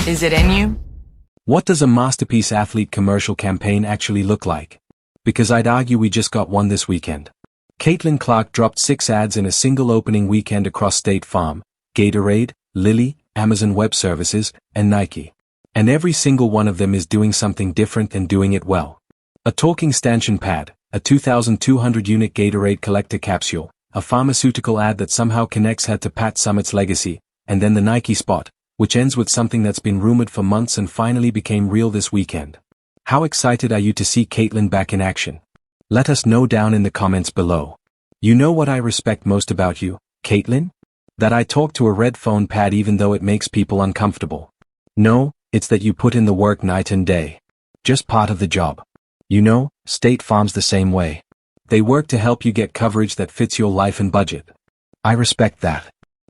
Is it in you? What does a masterpiece athlete commercial campaign actually look like? Because I'd argue we just got one this weekend. Caitlin Clark dropped 6 ads in a single opening weekend across State Farm, Gatorade, Lilly, Amazon Web Services, and Nike. And every single one of them is doing something different and doing it well. A talking stanchion pad, a 2,200-unit Gatorade collector capsule, a pharmaceutical ad that somehow connects her to Pat Summitt's legacy, and then the Nike spot, which ends with something that's been rumored for months and finally became real this weekend. How excited are you to see Caitlin back in action? Let us know down in the comments below. You know what I respect most about you, Caitlin? That I talk to a red phone pad even though it makes people uncomfortable. No, it's that you put in the work night and day. Just part of the job. You know, State Farm's the same way. They work to help you get coverage that fits your life and budget. I respect that.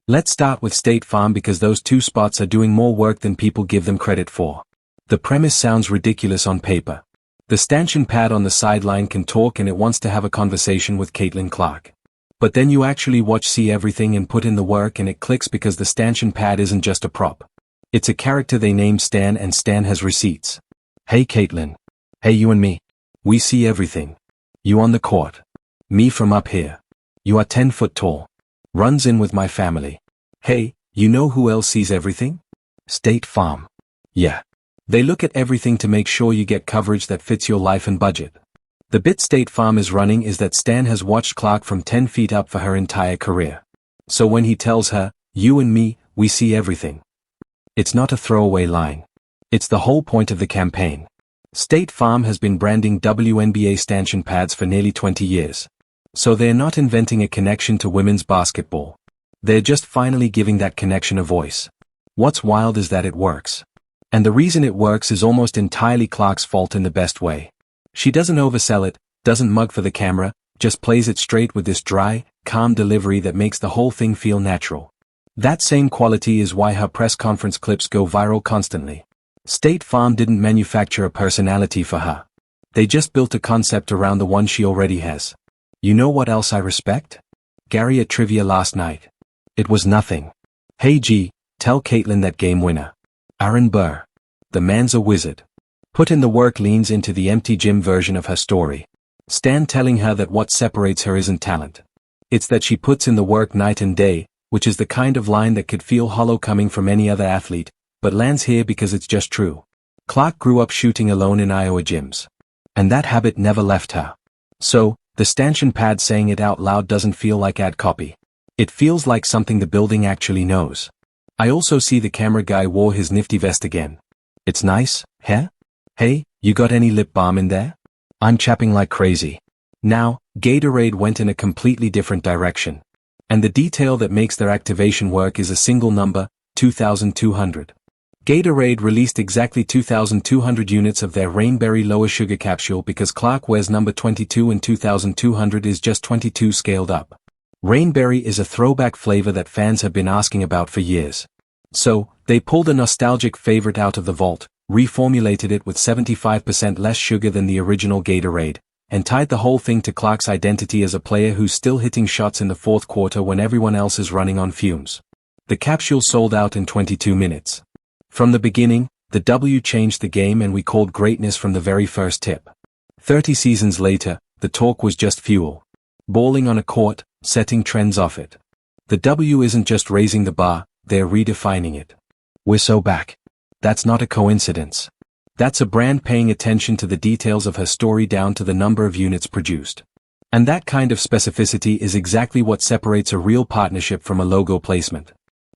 Let's start with State Farm because those 2 spots are doing more work than people give them credit for. The premise sounds ridiculous on paper. The stanchion pad on the sideline can talk and it wants to have a conversation with Caitlin Clark. But then you actually see everything and put in the work and it clicks because the stanchion pad isn't just a prop. It's a character they named Stan and Stan has receipts. Hey Caitlin. Hey you and me. We see everything. You on the court. Me from up here. You are 10 foot tall. Runs in with my family. Hey, you know who else sees everything? State Farm. Yeah. They look at everything to make sure you get coverage that fits your life and budget. The bit State Farm is running is that Stan has watched Clark from 10 feet up for her entire career. So when he tells her, you and me, we see everything. It's not a throwaway line. It's the whole point of the campaign. State Farm has been branding WNBA stanchion pads for nearly 20 years. So they're not inventing a connection to women's basketball. They're just finally giving that connection a voice. What's wild is that it works. And the reason it works is almost entirely Clark's fault in the best way. She doesn't oversell it, doesn't mug for the camera, just plays it straight with this dry, calm delivery that makes the whole thing feel natural. That same quality is why her press conference clips go viral constantly. State Farm didn't manufacture a personality for her. They just built a concept around the one she already has. You know what else I respect? Gary at trivia last night. It was nothing. Hey G, tell Caitlin that game winner. Aaron Burr. The man's a wizard. Put in the work leans into the empty gym version of her story. Stan telling her that what separates her isn't talent. It's that she puts in the work night and day, which is the kind of line that could feel hollow coming from any other athlete, but lands here because it's just true. Clark grew up shooting alone in Iowa gyms. And that habit never left her. So, the stanchion pad saying it out loud doesn't feel like ad copy. It feels like something the building actually knows. I also see the camera guy wore his nifty vest again. It's nice, huh? Hey, you got any lip balm in there? I'm chapping like crazy. Now, Gatorade went in a completely different direction. And the detail that makes their activation work is a single number, 2,200. Gatorade released exactly 2,200 units of their Rainberry lower sugar capsule because Clark wears number 22 and 2,200 is just 22 scaled up. Rainberry is a throwback flavor that fans have been asking about for years. So, they pulled a nostalgic favorite out of the vault, reformulated it with 75% less sugar than the original Gatorade, and tied the whole thing to Clark's identity as a player who's still hitting shots in the 4th quarter when everyone else is running on fumes. The capsule sold out in 22 minutes. From the beginning, the W changed the game and we called greatness from the very first tip. 30 seasons later, the talk was just fuel. Balling on a court, setting trends off it. The W isn't just raising the bar, they're redefining it. We're so back. That's not a coincidence. That's a brand paying attention to the details of her story down to the number of units produced. And that kind of specificity is exactly what separates a real partnership from a logo placement.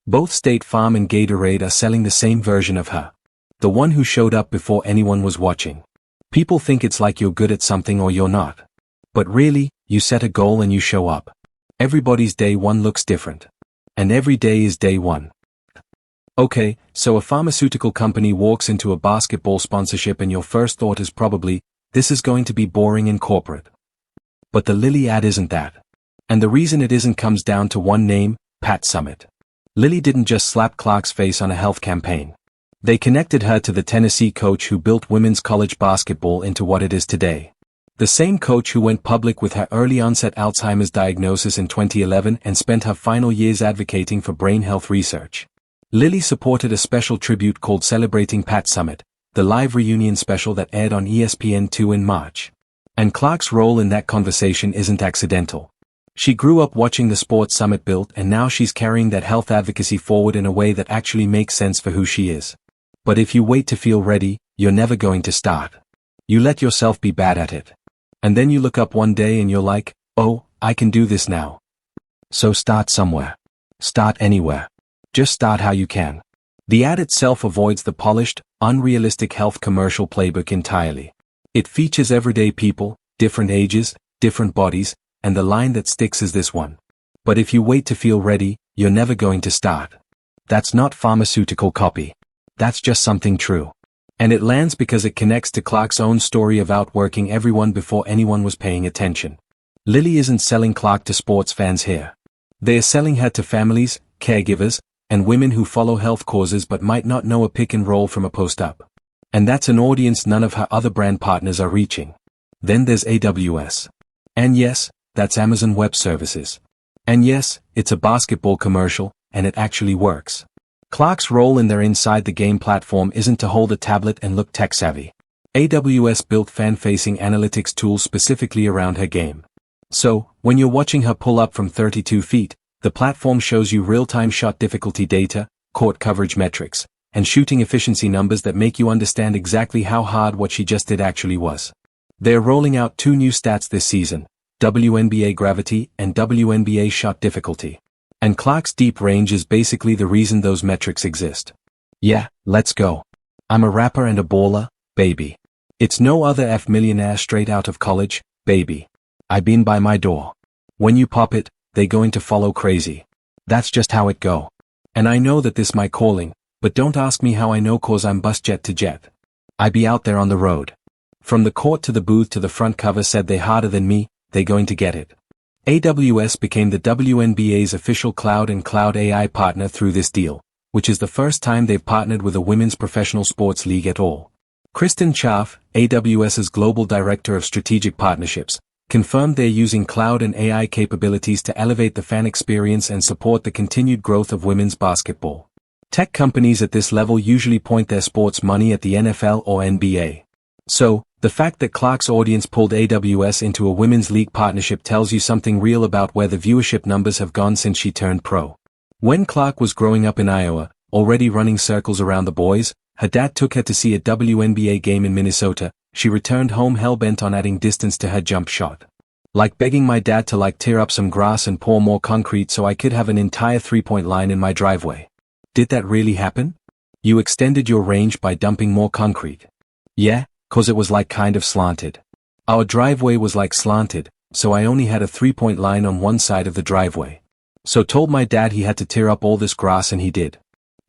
Both State Farm and Gatorade are selling the same version of her. The one who showed up before anyone was watching. People think it's like you're good at something or you're not. But really, you set a goal and you show up. Everybody's day one looks different. And every day is day one. Okay, so a pharmaceutical company walks into a basketball sponsorship and your first thought is probably, this is going to be boring and corporate. But the Lilly ad isn't that. And the reason it isn't comes down to one name, Pat Summitt. Lilly didn't just slap Clark's face on a health campaign. They connected her to the Tennessee coach who built women's college basketball into what it is today. The same coach who went public with her early-onset Alzheimer's diagnosis in 2011 and spent her final years advocating for brain health research. Lily supported a special tribute called Celebrating Pat Summitt, the live reunion special that aired on ESPN2 in March. And Clark's role in that conversation isn't accidental. She grew up watching the sports Summitt built, and now she's carrying that health advocacy forward in a way that actually makes sense for who she is. But if you wait to feel ready, you're never going to start. You let yourself be bad at it. And then you look up one day and you're like, oh, I can do this now. So start somewhere. Start anywhere. Just start how you can. The ad itself avoids the polished, unrealistic health commercial playbook entirely. It features everyday people, different ages, different bodies, and the line that sticks is this one. But if you wait to feel ready, you're never going to start. That's not pharmaceutical copy. That's just something true. And it lands because it connects to Clark's own story of outworking everyone before anyone was paying attention. Lily isn't selling Clark to sports fans here. They are selling her to families, caregivers, and women who follow health causes but might not know a pick and roll from a post-up. And that's an audience none of her other brand partners are reaching. Then there's AWS. And yes, that's Amazon Web Services. And yes, it's a basketball commercial, and it actually works. Clark's role in their Inside the Game platform isn't to hold a tablet and look tech-savvy. AWS built fan-facing analytics tools specifically around her game. So, when you're watching her pull up from 32 feet, the platform shows you real-time shot difficulty data, court coverage metrics, and shooting efficiency numbers that make you understand exactly how hard what she just did actually was. They're rolling out 2 new stats this season, WNBA gravity and WNBA shot difficulty. And Clark's deep range is basically the reason those metrics exist. Yeah, let's go. I'm a rapper and a baller, baby. It's no other millionaire straight out of college, baby. I been by my door. When you pop it, they going to follow crazy. That's just how it go. And I know that this my calling, but don't ask me how I know, cause I'm bus jet to jet. I be out there on the road. From the court to the booth to the front cover said they harder than me, they going to get it. AWS became the WNBA's official cloud and cloud AI partner through this deal, which is the first time they've partnered with a women's professional sports league at all. Kristen Chaff, AWS's global director of strategic partnerships, confirmed they're using cloud and AI capabilities to elevate the fan experience and support the continued growth of women's basketball. Tech companies at this level usually point their sports money at the NFL or NBA. So, the fact that Clark's audience pulled AWS into a women's league partnership tells you something real about where the viewership numbers have gone since she turned pro. When Clark was growing up in Iowa, already running circles around the boys, her dad took her to see a WNBA game in Minnesota. She returned home hell-bent on adding distance to her jump shot. Like begging my dad to tear up some grass and pour more concrete so I could have an entire three-point line in my driveway. Did that really happen? You extended your range by dumping more concrete. Yeah, cause it was kind of slanted. Our driveway was slanted, so I only had a three-point line on one side of the driveway. So told my dad he had to tear up all this grass and he did.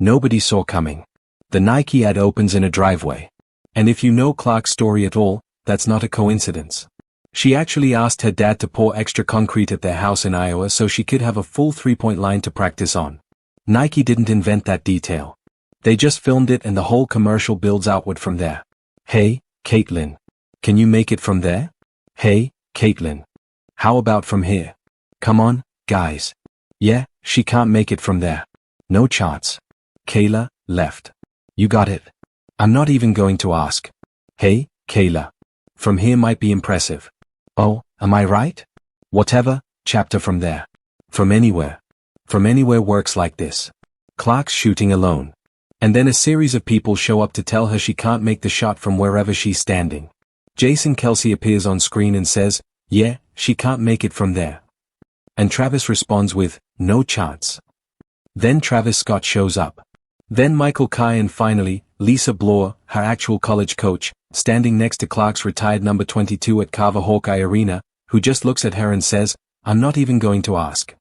Nobody saw coming. The Nike ad opens in a driveway. And if you know Clark's story at all, that's not a coincidence. She actually asked her dad to pour extra concrete at their house in Iowa so she could have a full three-point line to practice on. Nike didn't invent that detail. They just filmed it and the whole commercial builds outward from there. Hey, Caitlin. Can you make it from there? Hey, Caitlin. How about from here? Come on, guys. Yeah, she can't make it from there. No chance. Kayla, left. You got it. I'm not even going to ask. Hey, Kayla. From here might be impressive. Oh, am I right? Whatever, chapter from there. From anywhere. From anywhere works like this. Clark's shooting alone. And then a series of people show up to tell her she can't make the shot from wherever she's standing. Jason Kelce appears on screen and says, yeah, she can't make it from there. And Travis responds with, no chance. Then Travis Scott shows up. Then Michael Kai and finally, Lisa Bloor, her actual college coach, standing next to Clark's retired number 22 at Carver Hawkeye Arena, who just looks at her and says, I'm not even going to ask.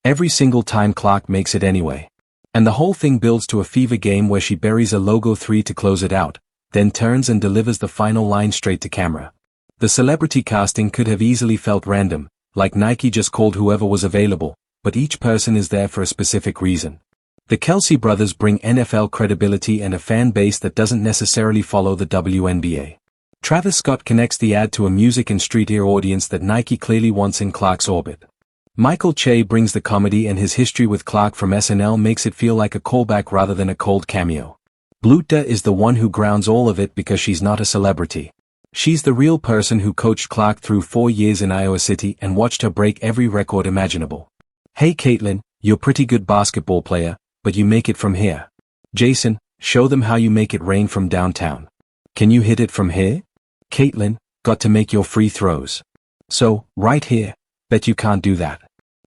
Every single time Clark makes it anyway. And the whole thing builds to a fever game where she buries a logo 3 to close it out, then turns and delivers the final line straight to camera. The celebrity casting could have easily felt random, like Nike just called whoever was available, but each person is there for a specific reason. The Kelce brothers bring NFL credibility and a fan base that doesn't necessarily follow the WNBA. Travis Scott connects the ad to a music and street ear audience that Nike clearly wants in Clark's orbit. Michael Che brings the comedy, and his history with Clark from SNL makes it feel like a callback rather than a cold cameo. Bluta is the one who grounds all of it because she's not a celebrity. She's the real person who coached Clark through 4 years in Iowa City and watched her break every record imaginable. Hey Caitlin, you're pretty good basketball player, but you make it from here. Jason, show them how you make it rain from downtown. Can you hit it from here? Caitlin, got to make your free throws. So, right here, bet you can't do that.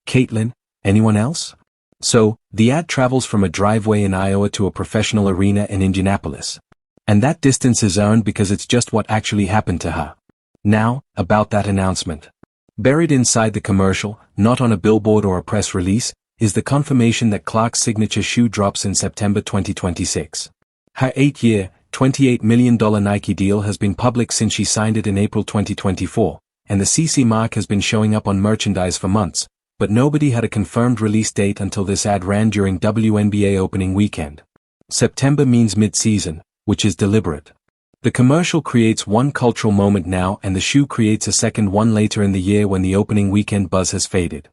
Caitlin, anyone else? So, the ad travels from a driveway in Iowa to a professional arena in Indianapolis. And that distance is earned because it's just what actually happened to her. Now, about that announcement. Buried inside the commercial, not on a billboard or a press release, is the confirmation that Clark's signature shoe drops in September 2026. Her 8-year, $28 million Nike deal has been public since she signed it in April 2024, and the CC mark has been showing up on merchandise for months, but nobody had a confirmed release date until this ad ran during WNBA opening weekend. September means mid-season, which is deliberate. The commercial creates one cultural moment now, and the shoe creates a second one later in the year when the opening weekend buzz has faded.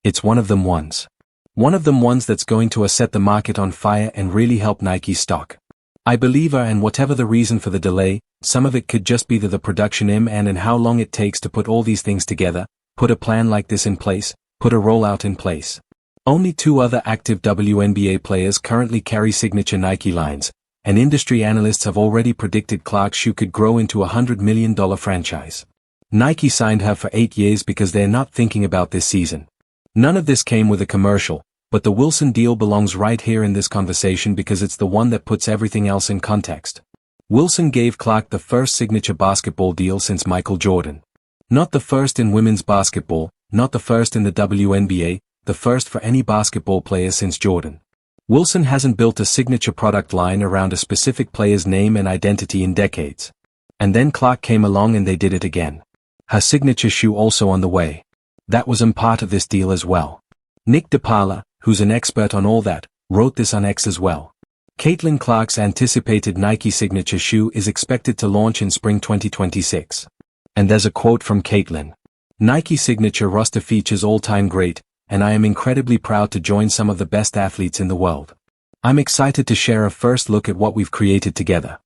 It's one of them ones. One of them ones that's going to set the market on fire and really help Nike's stock. I believe her, and whatever the reason for the delay, some of it could just be the production and how long it takes to put all these things together, put a plan like this in place, put a rollout in place. Only 2 other active WNBA players currently carry signature Nike lines, and industry analysts have already predicted Clark's shoe could grow into a $100 million franchise. Nike signed her for 8 years because they're not thinking about this season. None of this came with a commercial, but the Wilson deal belongs right here in this conversation because it's the one that puts everything else in context. Wilson gave Clark the first signature basketball deal since Michael Jordan. Not the first in women's basketball, not the first in the WNBA, the first for any basketball player since Jordan. Wilson hasn't built a signature product line around a specific player's name and identity in decades. And then Clark came along and they did it again. Her signature shoe also on the way. That was part of this deal as well. Nick DePaula, who's an expert on all that, wrote this on X as well. Caitlin Clark's anticipated Nike signature shoe is expected to launch in spring 2026. And there's a quote from Caitlin. Nike signature roster features all-time great, and I am incredibly proud to join some of the best athletes in the world. I'm excited to share a first look at what we've created together.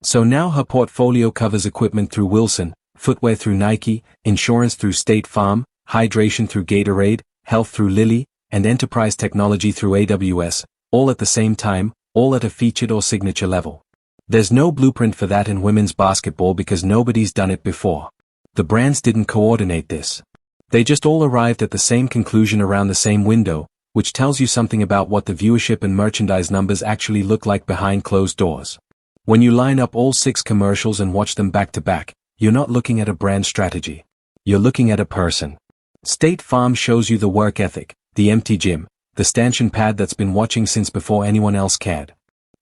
So now her portfolio covers equipment through Wilson, footwear through Nike, insurance through State Farm, hydration through Gatorade, health through Lilly, and enterprise technology through AWS, all at the same time, all at a featured or signature level. There's no blueprint for that in women's basketball because nobody's done it before. The brands didn't coordinate this. They just all arrived at the same conclusion around the same window, which tells you something about what the viewership and merchandise numbers actually look like behind closed doors. When you line up all 6 commercials and watch them back to back, you're not looking at a brand strategy. You're looking at a person. State Farm shows you the work ethic, the empty gym, the stanchion pad that's been watching since before anyone else cared.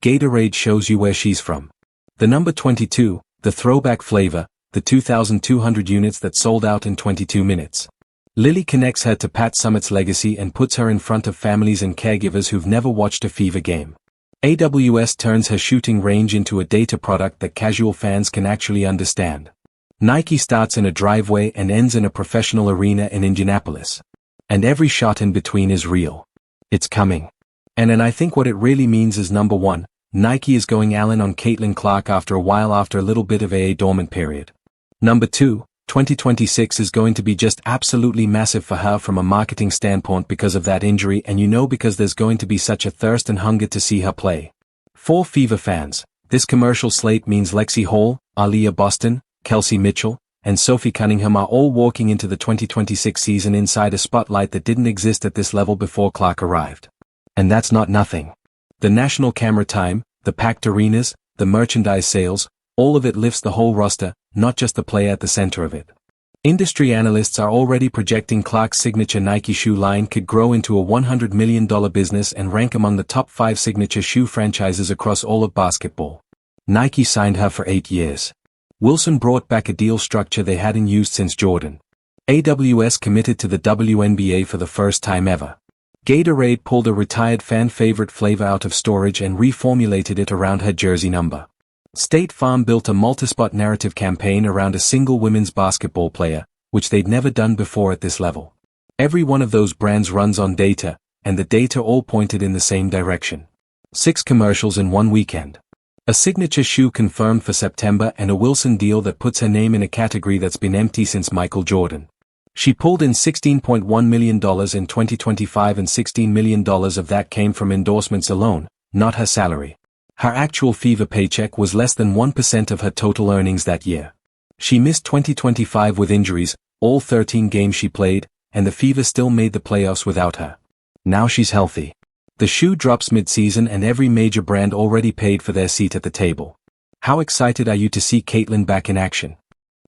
Gatorade shows you where she's from. The number 22, the throwback flavor, the 2,200 units that sold out in 22 minutes. Lilly connects her to Pat Summitt's legacy and puts her in front of families and caregivers who've never watched a Fever game. AWS turns her shooting range into a data product that casual fans can actually understand. Nike starts in a driveway and ends in a professional arena in Indianapolis. And every shot in between is real. It's coming. And I think what it really means is number 1, Nike is going Allen on Caitlin Clark after a while, after a little bit of a dormant period. Number 2, 2026 is going to be just absolutely massive for her from a marketing standpoint because of that injury, and because there's going to be such a thirst and hunger to see her play. For Fever fans, this commercial slate means Lexi Hall, Aaliyah Boston, Kelsey Mitchell, and Sophie Cunningham are all walking into the 2026 season inside a spotlight that didn't exist at this level before Clark arrived. And that's not nothing. The national camera time, the packed arenas, the merchandise sales, all of it lifts the whole roster, not just the player at the center of it. Industry analysts are already projecting Clark's signature Nike shoe line could grow into a $100 million business and rank among the top 5 signature shoe franchises across all of basketball. Nike signed her for 8 years. Wilson brought back a deal structure they hadn't used since Jordan. AWS committed to the WNBA for the first time ever. Gatorade pulled a retired fan favorite flavor out of storage and reformulated it around her jersey number. State Farm built a multi-spot narrative campaign around a single women's basketball player, which they'd never done before at this level. Every one of those brands runs on data, and the data all pointed in the same direction. 6 commercials in one weekend. A signature shoe confirmed for September and a Wilson deal that puts her name in a category that's been empty since Michael Jordan. She pulled in $16.1 million in 2025 and $16 million of that came from endorsements alone, not her salary. Her actual Fever paycheck was less than 1% of her total earnings that year. She missed 2025 with injuries, all 13 games she played, and the Fever still made the playoffs without her. Now she's healthy. The shoe drops mid-season and every major brand already paid for their seat at the table. How excited are you to see Caitlyn back in action?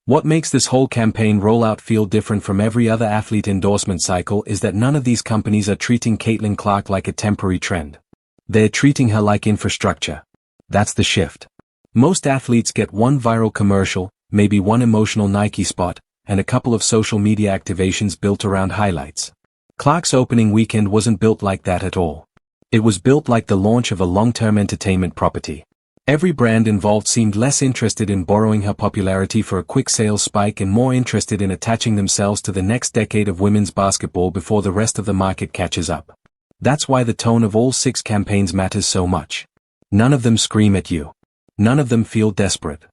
What makes this whole campaign rollout feel different from every other athlete endorsement cycle is that none of these companies are treating Caitlyn Clark like a temporary trend. They're treating her like infrastructure. That's the shift. Most athletes get one viral commercial, maybe one emotional Nike spot, and a couple of social media activations built around highlights. Clark's opening weekend wasn't built like that at all. It was built like the launch of a long-term entertainment property. Every brand involved seemed less interested in borrowing her popularity for a quick sales spike and more interested in attaching themselves to the next decade of women's basketball before the rest of the market catches up. That's why the tone of all 6 campaigns matters so much. None of them scream at you. None of them feel desperate.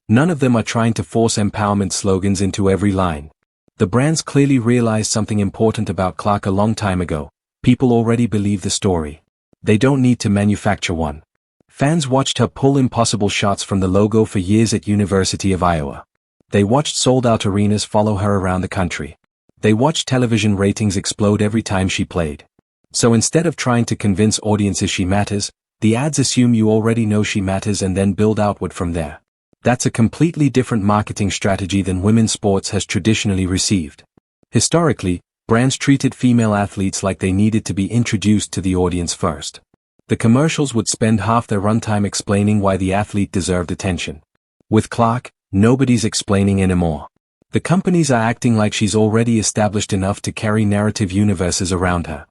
None of them are trying to force empowerment slogans into every line. The brands clearly realized something important about Clark a long time ago. People already believe the story. They don't need to manufacture one. Fans watched her pull impossible shots from the logo for years at University of Iowa. They watched sold-out arenas follow her around the country. They watched television ratings explode every time she played. So instead of trying to convince audiences she matters, the ads assume you already know she matters and then build outward from there. That's a completely different marketing strategy than women's sports has traditionally received. Historically, brands treated female athletes like they needed to be introduced to the audience first. The commercials would spend half their runtime explaining why the athlete deserved attention. With Clark, nobody's explaining anymore. The companies are acting like she's already established enough to carry narrative universes around her.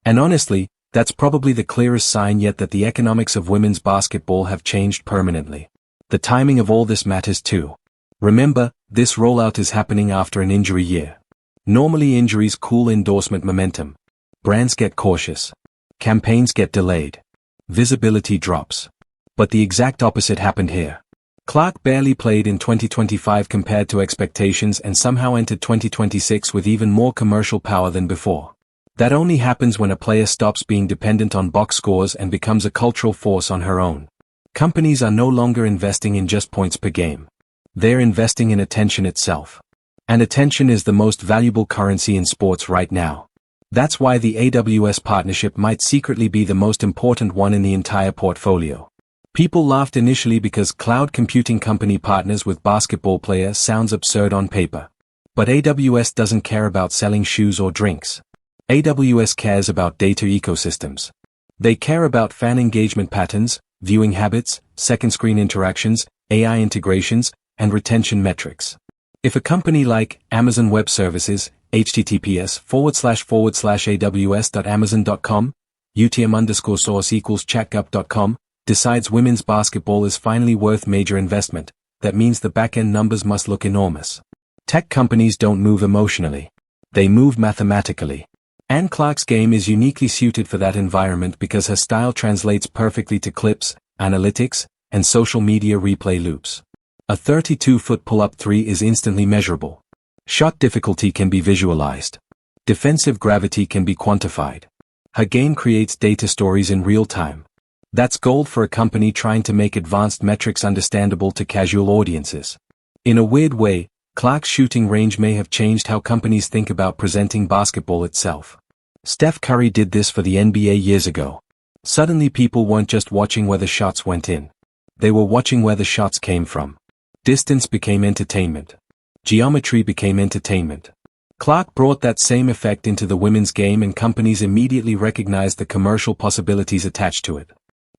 And honestly, that's probably the clearest sign yet that the economics of women's basketball have changed permanently. The timing of all this matters too. Remember, this rollout is happening after an injury year. Normally injuries cool endorsement momentum. Brands get cautious. Campaigns get delayed. Visibility drops. But the exact opposite happened here. Clark barely played in 2025 compared to expectations and somehow entered 2026 with even more commercial power than before. That only happens when a player stops being dependent on box scores and becomes a cultural force on her own. Companies are no longer investing in just points per game. They're investing in attention itself. And attention is the most valuable currency in sports right now. That's why the AWS partnership might secretly be the most important one in the entire portfolio. People laughed initially because cloud computing company partners with basketball players sounds absurd on paper. But AWS doesn't care about selling shoes or drinks. AWS cares about data ecosystems. They care about fan engagement patterns, viewing habits, second screen interactions, AI integrations, and retention metrics. If a company like Amazon Web Services, https://aws.amazon.com, utm_source equals chatgup.com, decides women's basketball is finally worth major investment, that means the back-end numbers must look enormous. Tech companies don't move emotionally. They move mathematically. Ann Clark's game is uniquely suited for that environment because her style translates perfectly to clips, analytics, and social media replay loops. A 32-foot pull-up three is instantly measurable. Shot difficulty can be visualized. Defensive gravity can be quantified. Her game creates data stories in real time. That's gold for a company trying to make advanced metrics understandable to casual audiences. In a weird way, Clark's shooting range may have changed how companies think about presenting basketball itself. Steph Curry did this for the NBA years ago. Suddenly people weren't just watching where the shots went in. They were watching where the shots came from. Distance became entertainment. Geometry became entertainment. Clark brought that same effect into the women's game and companies immediately recognized the commercial possibilities attached to it.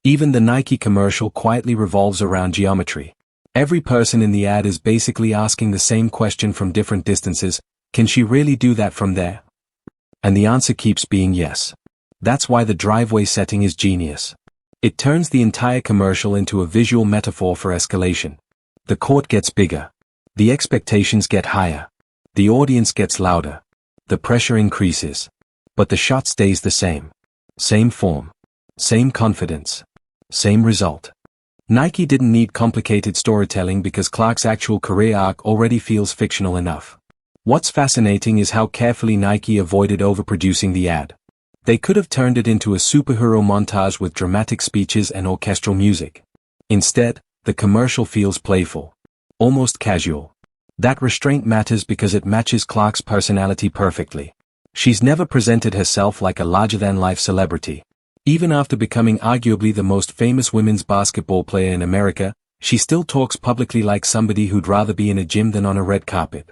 Even the Nike commercial quietly revolves around geometry. Every person in the ad is basically asking the same question from different distances: can she really do that from there? And the answer keeps being yes. That's why the driveway setting is genius. It turns the entire commercial into a visual metaphor for escalation. The court gets bigger. The expectations get higher. The audience gets louder. The pressure increases. But the shot stays the same. Same form. Same confidence. Same result. Nike didn't need complicated storytelling because Clark's actual career arc already feels fictional enough. What's fascinating is how carefully Nike avoided overproducing the ad. They could have turned it into a superhero montage with dramatic speeches and orchestral music. Instead, the commercial feels playful. Almost casual. That restraint matters because it matches Clark's personality perfectly. She's never presented herself like a larger-than-life celebrity. Even after becoming arguably the most famous women's basketball player in America, she still talks publicly like somebody who'd rather be in a gym than on a red carpet.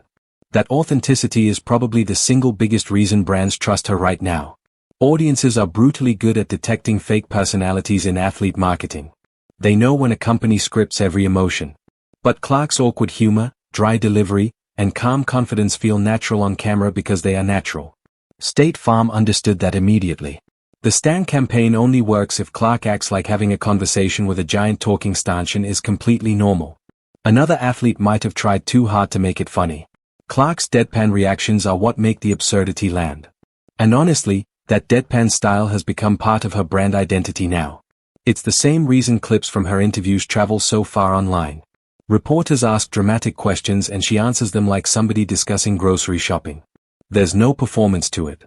That authenticity is probably the single biggest reason brands trust her right now. Audiences are brutally good at detecting fake personalities in athlete marketing. They know when a company scripts every emotion. But Clark's awkward humor, dry delivery, and calm confidence feel natural on camera because they are natural. State Farm understood that immediately. The Stan campaign only works if Clark acts like having a conversation with a giant talking stanchion is completely normal. Another athlete might have tried too hard to make it funny. Clark's deadpan reactions are what make the absurdity land. And honestly, that deadpan style has become part of her brand identity now. It's the same reason clips from her interviews travel so far online. Reporters ask dramatic questions and she answers them like somebody discussing grocery shopping. There's no performance to it.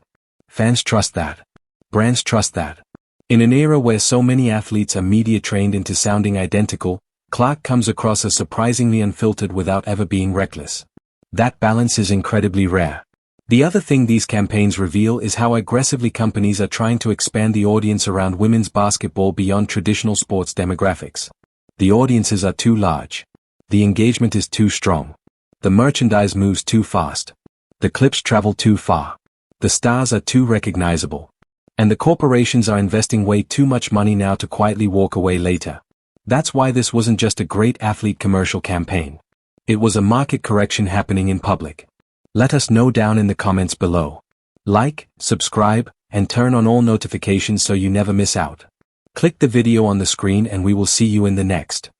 Fans trust that. Brands trust that. In an era where so many athletes are media trained into sounding identical, Clark comes across as surprisingly unfiltered without ever being reckless. That balance is incredibly rare. The other thing these campaigns reveal is how aggressively companies are trying to expand the audience around women's basketball beyond traditional sports demographics. The audiences are too large. The engagement is too strong. The merchandise moves too fast. The clips travel too far. The stars are too recognizable. And the corporations are investing way too much money now to quietly walk away later. That's why this wasn't just a great athlete commercial campaign. It was a market correction happening in public. Let us know down in the comments below. Like, subscribe, and turn on all notifications so you never miss out. Click the video on the screen and we will see you in the next.